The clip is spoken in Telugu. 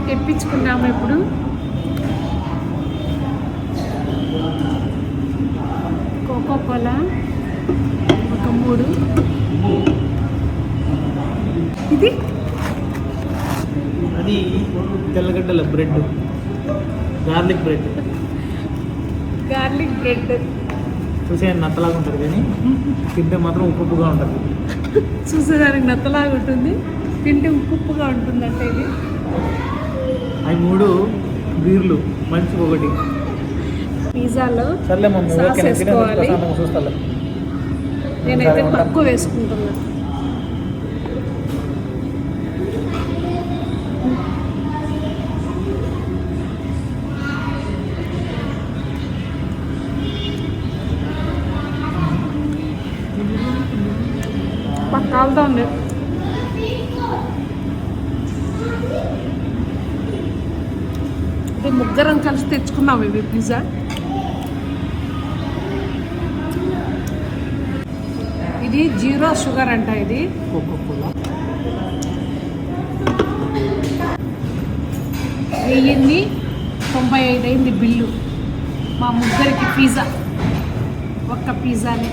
తెప్పించుకున్నాము ఇప్పుడు. కోకో కోలా ఒక 3. ఇది అది తెల్లగడ్డల బ్రెడ్, గార్లిక్ బ్రెడ్. చూసేదానికి నత్తలాగా ఉంటుంది కానీ తింటే మాత్రం ఉప్పుగా ఉంటుంది. చూసేదానికి నత్తలాగా ఉంటుంది, తింటే ఉప్పుగా ఉంటుంది. అంటే ఇది అవి 3 బీర్లు మంచి ఒకటి. పిజ్జాలో సర్లే మమ్మీ, ఓకే వేసుకోవాలి. చూస్తాను. నేనైతే తక్కువ వేసుకుంటున్నాను. కాలుతా ఉంది. ఇది ముగ్గురం కలిసి తెచ్చుకున్నాము ఇవి పిజ్జా. ఇది 0 షుగర్ అంట. ఇది కోకోకోలా 1095 అయింది బిల్లు మా ముగ్గురికి. పిజ్జా, ఒక్క పిజ్జాని.